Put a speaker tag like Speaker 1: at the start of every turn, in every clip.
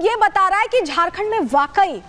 Speaker 1: ये बता रहा है कि झारखंड में वाकई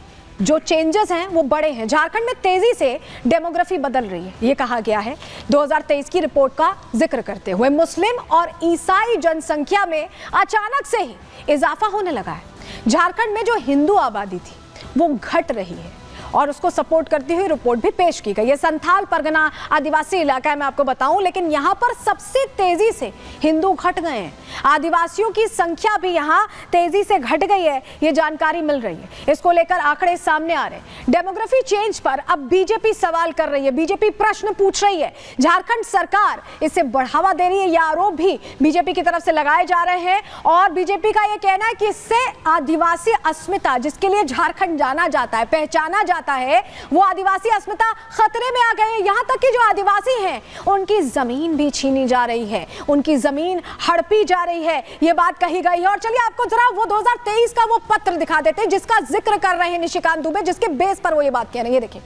Speaker 1: जो चेंजेस हैं वो बड़े हैं। झारखंड में तेजी से डेमोग्राफी बदल रही है, ये कहा गया है 2023 की रिपोर्ट का जिक्र करते हुए। मुस्लिम और ईसाई जनसंख्या में अचानक से ही इजाफा होने लगा है। झारखंड में जो हिंदू आबादी थी वो घट रही है और उसको सपोर्ट करती हुई रिपोर्ट भी पेश की गई। ये संथाल परगना आदिवासी इलाका है, मैं आपको बताऊं, लेकिन यहाँ पर सबसे तेजी से हिंदू घट गए हैं। आदिवासियों की संख्या भी यहाँ तेजी से घट गई है, ये जानकारी मिल रही है। इसको लेकर आंकड़े सामने आ रहे हैं। डेमोग्राफी चेंज पर अब बीजेपी सवाल कर रही है, बीजेपी प्रश्न पूछ रही है। झारखंड सरकार इसे बढ़ावा दे रही है, यह आरोप भी बीजेपी की तरफ से लगाए जा रहे हैं। और बीजेपी का यह कहना है कि इससे आदिवासी अस्मिता, जिसके लिए झारखंड जाना जाता है, पहचाना जाता है, वो आदिवासी अस्मिता खतरे में आ गए हैं। यहां तक कि जो आदिवासी हैं उनकी जमीन भी छीनी जा रही है, उनकी जमीन हड़पी जा रही है, ये बात कही गई है। और चलिए आपको जरा वो 2023 का वो पत्र दिखा देते हैं जिसका जिक्र कर रहे हैं निशिकांत दुबे, जिसके बेस पर वो ये बात कह रहे हैं। ये देखिए,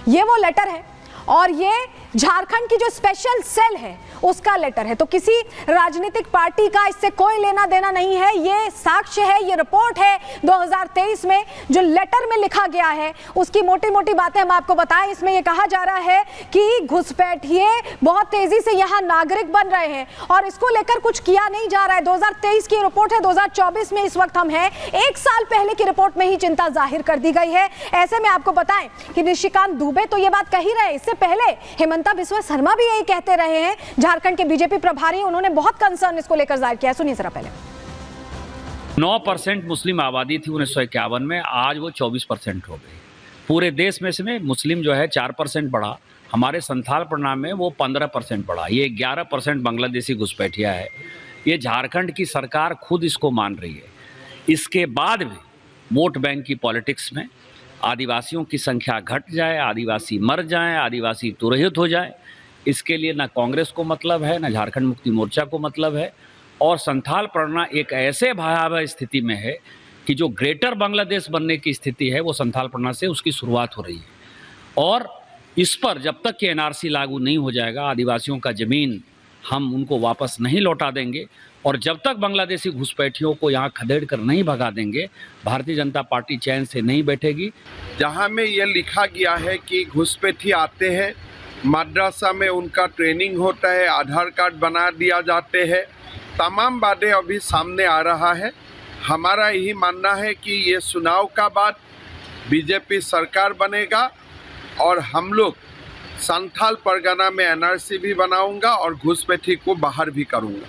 Speaker 1: ये वो लेटर है और ये झारखंड की जो स्पेशल सेल है उसका लेटर है। तो किसी राजनीतिक पार्टी का इससे कोई लेना देना नहीं है, ये साक्ष्य है, ये रिपोर्ट है 2023 में जो लेटर में लिखा गया है। उसकी मोटी मोटी बातें हम आपको बताएं। इसमें ये कहा जा रहा है कि घुसपैठिए बहुत तेजी से यहाँ नागरिक बन रहे हैं और इसको लेकर कुछ किया नहीं जा रहा है। 2023 की रिपोर्ट है, 2024 में इस वक्त हम हैं। 1 साल पहले की रिपोर्ट में ही चिंता जाहिर कर दी गई है। ऐसे में आपको बताएं कि निशिकांत दुबे तो ये बात कही रहे, इससे पहले हेमंता बिस्वा शर्मा भी यही कहते रहे हैं। झारखंड के बीजेपी प्रभारी, उन्होंने बहुत कंसर्न इसको लेकर जाहिर किया। सुनिए जरा पहले।
Speaker 2: 9% मुस्लिम आबादी थी 1951 में, आज वो 24% हो गई। पूरे देश में से मुस्लिम जो है 4% बढ़ा, हमारे संथाल प्रणाम में वो 15% बढ़ा। ये 11% बांग्लादेशी घुसपैठिया है। ये झारखंड की सरकार खुद इसको मान रही है। इसके बाद भी वोट बैंक की पॉलिटिक्स में आदिवासियों की संख्या घट जाए, आदिवासी मर जाएं, आदिवासी तुरहित हो जाए, इसके लिए ना कांग्रेस को मतलब है, ना झारखंड मुक्ति मोर्चा को मतलब है। और संथाल परगना एक ऐसे भयावह स्थिति में है कि जो ग्रेटर बांग्लादेश बनने की स्थिति है वो संथाल परगना से उसकी शुरुआत हो रही है। और इस पर जब तक कि एनआरसी लागू नहीं हो जाएगा, आदिवासियों का ज़मीन हम उनको वापस नहीं लौटा देंगे और जब तक बांग्लादेशी घुसपैठियों को यहाँ खदेड़ कर नहीं भगा देंगे, भारतीय जनता पार्टी चैन से नहीं बैठेगी।
Speaker 3: जहाँ में ये लिखा गया है कि घुसपैठी आते हैं, मद्रासा में उनका ट्रेनिंग होता है, आधार कार्ड बना दिया जाते हैं, तमाम बातें अभी सामने आ रहा है। हमारा यही मानना है कि ये चुनाव का बाद बीजेपी सरकार बनेगा और हम लोग संथाल परगना में एनआरसी भी बनाऊंगा और घुसपैठी को बाहर भी करूंगा।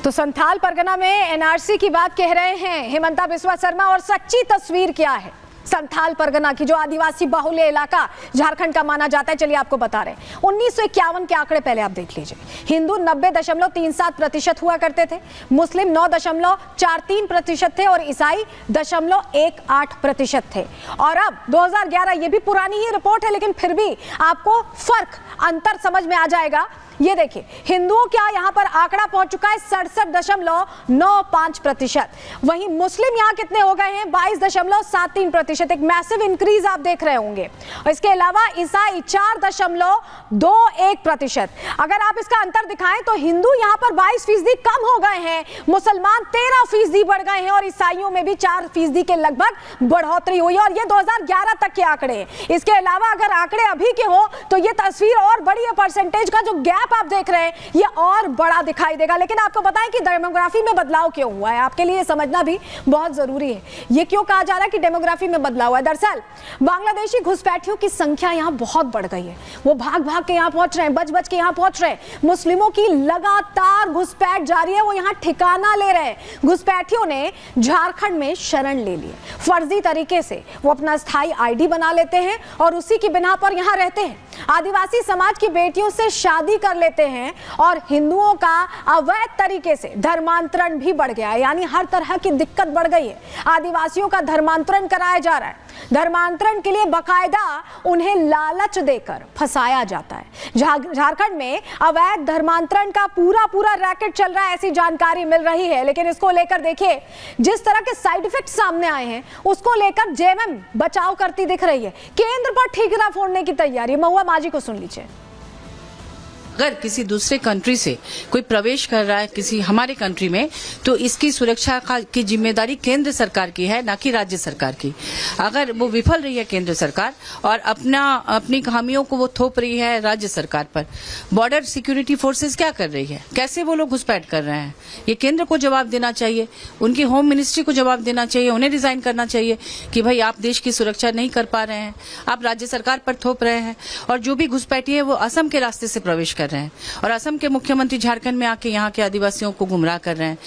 Speaker 1: तो संथाल परगना में एनआरसी की बात कह रहे हैं हेमंता बिस्वा शर्मा। और सच्ची तस्वीर क्या है संथाल परगना की, जो आदिवासी बाहुल्य इलाका झारखंड का माना जाता है? चलिए आपको बता रहे हैं। 1951 के आंकड़े पहले आप देख लीजिए। हिंदू 90.37% हुआ करते थे, मुस्लिम 9.43% थे और ईसाई 0.18% थे। और अब 2011, ये भी पुरानी ही रिपोर्ट है लेकिन फिर भी आपको फर्क, अंतर समझ में आ जाएगा। ये देखिए, हिंदुओं का यहाँ पर आंकड़ा पहुंच चुका है 67.95%। वहीं मुस्लिम यहाँ कितने हो गए हैं? 22.73%। एक मैसिव इंक्रीज आप देख रहे होंगे। और इसके अलावा ईसाई 4.21%। अगर आप इसका अंतर दिखाएं तो हिंदू यहाँ पर 22% कम हो गए हैं, मुसलमान 13% बढ़ गए हैं और ईसाइयों में भी 4% के लगभग बढ़ोतरी हुई है। और ये 2011 तक के आंकड़े हैं। इसके अलावा अगर आंकड़े अभी के हो तो ये तस्वीर और बड़ी है। परसेंटेज का जो गैप आप देख रहे हैं ये और बड़ा दिखाई देगा। लेकिन आपको बताएं कि डेमोग्राफी में बदलाव क्यों हुआ है, आपके लिए समझना भी बहुत जरूरी है। ये क्यों कहा जा रहा है कि डेमोग्राफी में बदलाव हुआ है? दरअसल बांग्लादेशी घुसपैठियों की संख्या यहां बहुत बढ़ गई है। वो भाग भाग के यहां पहुंच रहे हैं, बच बच के यहां पहुंच रहे हैं। मुस्लिमों की लगातार घुसपैठ जारी है, वो यहां ठिकाना ले रहे हैं। घुसपैठियों ने झारखंड में शरण ले ली, फर्जी तरीके से वो अपना स्थायी आईडी बना लेते हैं और उसी की बिना पर यहां रहते हैं। आदिवासी समाज की बेटियों से शादी कर लेते हैं और हिंदुओं का अवैध तरीके से धर्मांतरण भी बढ़ गया है। यानी हर तरह की दिक्कत बढ़ गई है। आदिवासियों का धर्मांतरण कराया जा रहा है। धर्मांतरण के लिए बकायदा उन्हें लालच देकर फंसाया जाता है। झारखंड में अवैध धर्मांतरण का पूरा रैकेट चल रहा है, ऐसी जानकारी मिल रही है। लेकिन इसको लेकर देखिए, जिस तरह के साइड इफेक्ट सामने आए हैं उसको लेकर जेएमएम बचाव करती दिख रही है। केंद्र पर ठीकरा फोड़ने की तैयारी। महुआ माजी को सुन लीजिए।
Speaker 4: अगर किसी दूसरे कंट्री से कोई प्रवेश कर रहा है किसी हमारे कंट्री में, तो इसकी सुरक्षा की जिम्मेदारी केंद्र सरकार की है, ना कि राज्य सरकार की। अगर वो विफल रही है केंद्र सरकार और अपनी खामियों को वो थोप रही है राज्य सरकार पर, बॉर्डर सिक्योरिटी फोर्सेस क्या कर रही है, कैसे वो लोग घुसपैठ कर रहे हैं, ये केंद्र को जवाब देना चाहिए, उनकी होम मिनिस्ट्री को जवाब देना चाहिए, उन्हें रिजाइन करना चाहिए कि भाई आप देश की सुरक्षा नहीं कर पा रहे हैं, आप राज्य सरकार पर थोप रहे हैं। और जो भी घुसपैठी है वो असम के रास्ते से प्रवेश कर रहे हैं और असम के मुख्यमंत्री झारखंड में आके यहाँ के आदिवासियों को गुमराह कर रहे हैं।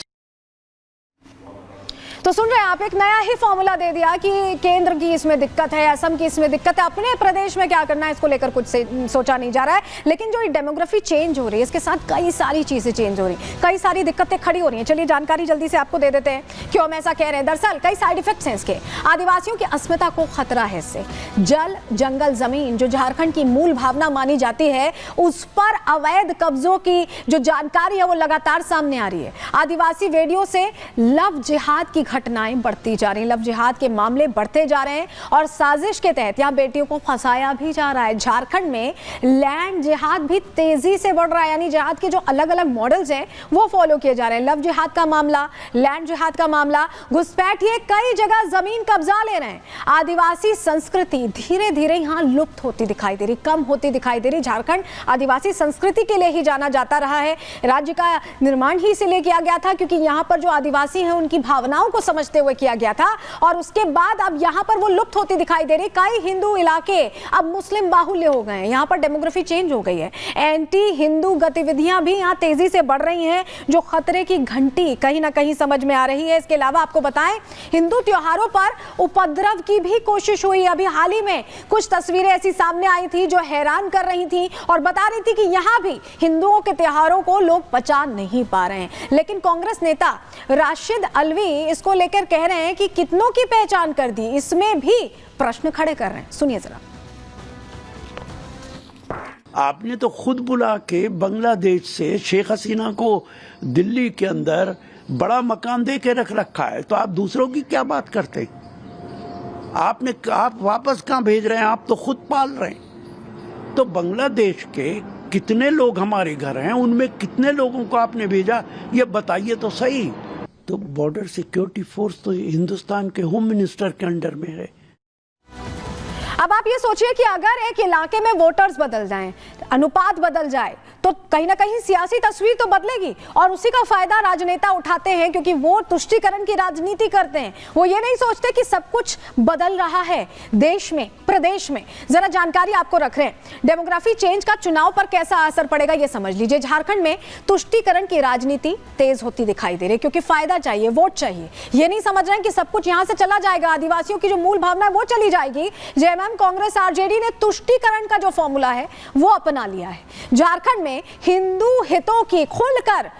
Speaker 1: तो सुन रहे हैं आप, एक नया ही फॉर्मूला दे दिया कि केंद्र की इसमें दिक्कत है, असम की इसमें दिक्कत है, अपने प्रदेश में क्या करना है इसको लेकर कुछ सोचा नहीं जा रहा है। लेकिन जो डेमोग्राफी चेंज हो रही है इसके साथ कई सारी चीजें चेंज हो रही हैं, कई सारी दिक्कतें खड़ी हो रही हैं। चलिए जानकारी जल्दी से आपको दे देते हैं क्यों हम ऐसा कह रहे हैं। दरअसल कई साइड इफेक्ट्स हैं इसके, आदिवासियों की अस्मिता को खतरा है इससे। जल जंगल जमीन जो झारखंड की मूल भावना मानी जाती है, उस पर अवैध कब्जों की जो जानकारी है वो लगातार सामने आ रही है। आदिवासी वेडियो से लव जिहाद की घटनाएं बढ़ती जा रही हैं, लव जिहाद के मामले बढ़ते जा रहे हैं और साजिश के तहत यहां बेटियों को फंसाया भी जा रहा है। झारखंड में लैंड जिहाद भी तेजी से बढ़ रहा है, यानी जिहाद के जो अलग अलग मॉडल्स हैं वो फॉलो किए जा रहे हैं। लव जिहाद का मामला, लैंड जिहाद का मामला, घुसपैठिए कई जगह जमीन कब्जा ले रहे हैं। आदिवासी संस्कृति धीरे धीरे यहां लुप्त होती दिखाई दे रही, कम होती दिखाई दे रही। झारखंड आदिवासी संस्कृति के लिए ही जाना जाता रहा है, राज्य का निर्माण ही इसीलिए किया गया था क्योंकि यहाँ पर जो आदिवासी हैं उनकी भावनाओं को समझते हुए किया गया था और उसके बाद अब यहां पर वो लुप्त होती दिखाई दे रही। कई हिंदू इलाके अब मुस्लिम बाहुल्य हो गए हैं, यहां पर डेमोग्राफी चेंज हो गई है। एंटी हिंदू गतिविधियां भी यहां तेजी से बढ़ रही हैं, जो खतरे की घंटी कहीं ना कहीं समझ में आ रही है। इसके अलावा आपको बताएं, हिंदू त्योहारों पर उपद्रव की भी कोशिश हुई। अभी हाल ही में कुछ तस्वीरें ऐसी सामने आई थी जो हैरान कर रही थी और बता रही थी कि यहां भी हिंदुओं के त्योहारों को लोग बचा नहीं पा रहे हैं। लेकिन कांग्रेस नेता राशिद अलवी इसको लेकर कह रहे हैं कि कितनों की पहचान कर दी, इसमें भी प्रश्न खड़े कर रहे हैं। सुनिए जरा।
Speaker 5: आपने तो खुद बुला के बांग्लादेश से शेख हसीना को दिल्ली के अंदर बड़ा मकान दे के रख रखा है, तो आप दूसरों की क्या बात करते? आप वापस कहां भेज रहे हैं? आप तो खुद पाल रहे हैं। तो बांग्लादेश के कितने लोग हमारे घर हैं, उनमें कितने लोगों को आपने भेजा, ये बताइए तो सही। तो बॉर्डर सिक्योरिटी फोर्स तो हिंदुस्तान के होम मिनिस्टर के अंडर में है।
Speaker 1: अब आप ये सोचिए कि अगर एक इलाके में वोटर्स बदल जाएं, अनुपात बदल जाए, तो कहीं ना कहीं सियासी तस्वीर तो बदलेगी और उसी का फायदा राजनेता उठाते हैं क्योंकि वो तुष्टीकरण की राजनीति करते हैं। वो ये नहीं सोचते कि सब कुछ बदल रहा है देश में, प्रदेश में। जरा जानकारी आपको रख रहे हैं, डेमोग्राफी चेंज का चुनाव पर कैसा असर पड़ेगा ये समझ लीजिए। झारखंड में तुष्टीकरण की राजनीति तेज होती दिखाई दे रही है क्योंकि फायदा चाहिए, वोट चाहिए। ये नहीं समझ रहे हैं कि सब कुछ यहां से चला जाएगा, आदिवासियों की जो मूल भावना है वो चली जाएगी। जेएमएम, कांग्रेस, आरजेडी ने तुष्टीकरण का जो फॉर्मूला है वो अपना लिया है। झारखंड में हिंदू हितों की खुलकर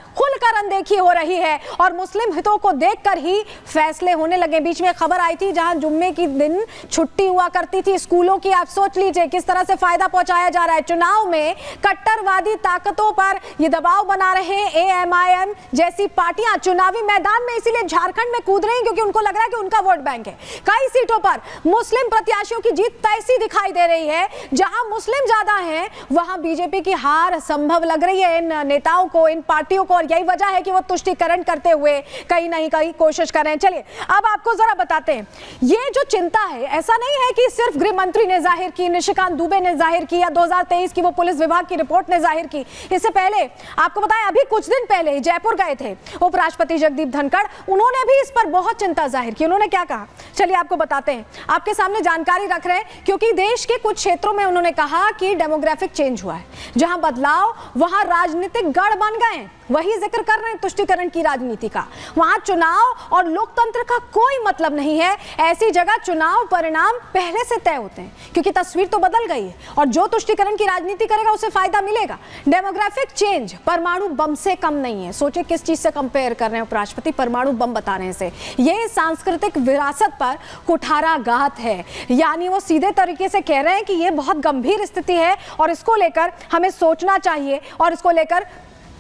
Speaker 1: अनदेखी हो रही है और मुस्लिम हितों को देखकर ही फैसले होने लगे। बीच में खबर आई थी जहां जुम्मे की दिन छुट्टी हुआ करती थी स्कूलों की। आप सोच लीजिए किस तरह से फायदा पहुंचाया जा रहा है। चुनाव में कट्टरवादी ताकतों पर ये दबाव बना रहे एएमआईएम जैसी पार्टियां चुनावी मैदान में इसीलिए झारखंड में कूद रही हैं क्योंकि उनको लग रहा है कि उनका वोट बैंक है। कई सीटों पर मुस्लिम प्रत्याशियों की जीत तैसी दिखाई दे रही है, जहां मुस्लिम ज्यादा हैं वहां बीजेपी की हार संभव लग रही है इन नेताओं को, इन पार्टियों को, और यही वजह है कि वो तुष्टीकरण करते हुए कहीं नहीं कहीं कोशिश कर रहे हैं। चलिए अब आपको जरा बताते हैं, ये जो चिंता है ऐसा नहीं है कि सिर्फ गृह मंत्री ने जाहिर की, निशिकांत दुबे ने जाहिर की या 2023 की वो पुलिस विभाग की रिपोर्ट ने जाहिर की। इससे पहले आपको बताएं, अभी कुछ दिन पहले जयपुर गए थे उपराष्ट्रपति जगदीप धनखड़, उन्होंने भी इस पर बहुत चिंता जाहिर की। उन्होंने क्या कहा, चलिए आपको बताते हैं, आपके सामने जानकारी रख रहे हैं क्योंकि देश के कुछ क्षेत्रों में उन्होंने कहा कि डेमोग्राफिक चेंज हुआ है, जहां बदलाव वहां राजनीतिक गढ़ बन गए। वही जिक्र कर रहे हैं तुष्टीकरण की राजनीति का। वहां चुनाव और लोकतंत्र का कोई मतलब नहीं है। ऐसी जगह चुनाव परिणाम पहले से तय होते हैं क्योंकि तस्वीर तो बदल गई है और जो तुष्टीकरण की राजनीति करेगा उसे फायदा मिलेगा। डेमोग्राफिक चेंज परमाणु बम से कम नहीं है। सोचे किस चीज से कंपेयर कर रहे हैं उपराष्ट्रपति, परमाणु बम बता रहे हैं इसे। ये सांस्कृतिक विरासत पर कुठाराघात है, यानी वो सीधे तरीके से कह रहे हैं कि ये बहुत गंभीर स्थिति है और इसको लेकर हमें सोचना चाहिए और इसको लेकर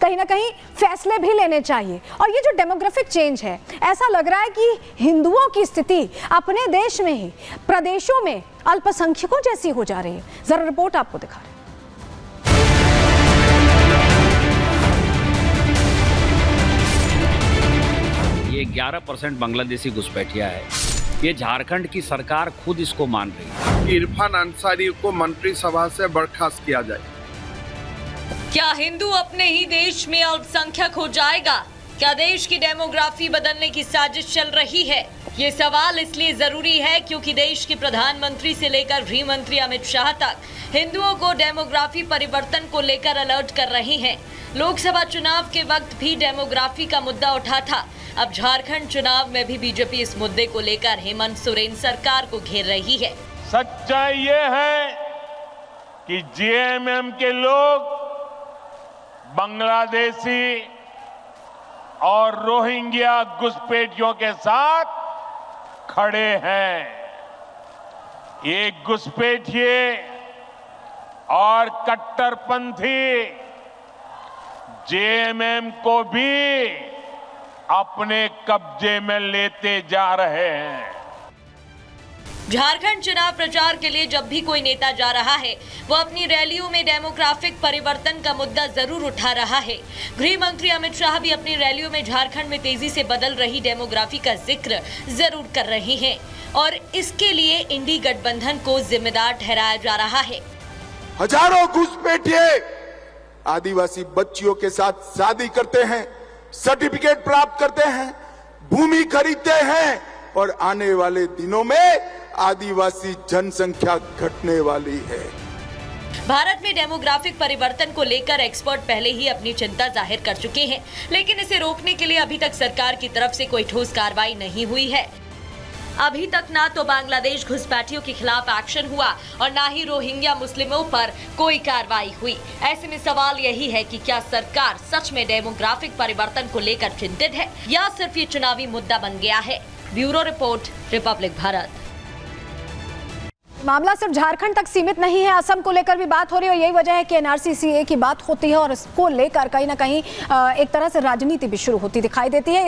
Speaker 1: कहीं ना कहीं फैसले भी लेने चाहिए। और ये जो डेमोग्राफिक चेंज है, ऐसा लग रहा है कि हिंदुओं की स्थिति अपने देश में ही प्रदेशों में अल्पसंख्यकों जैसी हो जा रही है। जरा रिपोर्ट आपको दिखा रहे हैं।
Speaker 2: ये 11% बांग्लादेशी घुसपैठिया है। ये झारखंड की सरकार खुद इसको मान रही है।
Speaker 3: इरफान अंसारी को मंत्रिसभा से बर्खास्त किया जाए।
Speaker 6: क्या हिंदू अपने ही देश में अल्पसंख्यक हो जाएगा? क्या देश की डेमोग्राफी बदलने की साजिश चल रही है? ये सवाल इसलिए जरूरी है क्योंकि देश के प्रधानमंत्री से लेकर गृह मंत्री अमित शाह तक हिंदुओं को डेमोग्राफी परिवर्तन को लेकर अलर्ट कर रहे हैं। लोकसभा चुनाव के वक्त भी डेमोग्राफी का मुद्दा उठा था। अब झारखंड चुनाव में भी बीजेपी इस मुद्दे को लेकर हेमंत सोरेन सरकार को घेर रही है।
Speaker 7: सच्चाई ये है कि जेएमएम के लोग बांग्लादेशी और रोहिंग्या घुसपैठियों के साथ खड़े हैं। ये घुसपैठिए और कट्टरपंथी जेएमएम को भी अपने कब्जे में लेते जा रहे हैं।
Speaker 6: झारखंड चुनाव प्रचार के लिए जब भी कोई नेता जा रहा है वो अपनी रैलियों में डेमोग्राफिक परिवर्तन का मुद्दा जरूर उठा रहा है। गृह मंत्री अमित शाह भी अपनी रैलियों में झारखंड में तेजी से बदल रही डेमोग्राफी का जिक्र जरूर कर रहे हैं और इसके लिए इंडी गठबंधन को जिम्मेदार ठहराया जा रहा है।
Speaker 8: हजारों घुसपैठिए आदिवासी बच्चियों के साथ शादी करते हैं, सर्टिफिकेट प्राप्त करते हैं, भूमि खरीदते हैं और आने वाले दिनों में आदिवासी जनसंख्या घटने वाली है।
Speaker 6: भारत में डेमोग्राफिक परिवर्तन को लेकर एक्सपर्ट पहले ही अपनी चिंता जाहिर कर चुके हैं, लेकिन इसे रोकने के लिए अभी तक सरकार की तरफ से कोई ठोस कार्रवाई नहीं हुई है। अभी तक ना तो बांग्लादेश घुसपैठियों के खिलाफ एक्शन हुआ और ना ही रोहिंग्या मुस्लिमों पर कोई कार्रवाई हुई। ऐसे में सवाल यही है कि क्या सरकार सच में डेमोग्राफिक परिवर्तन को लेकर चिंतित है या सिर्फ ये चुनावी मुद्दा बन गया है। Bureau report, Republic Bharat.
Speaker 1: मामला सिर्फ झारखंड तक सीमित नहीं है, असम को लेकर भी बात हो रही है और यही वजह है कि एनआरसी की बात होती है और इसको लेकर कहीं ना कहीं एक तरह से राजनीति भी शुरू होती दिखाई देती है।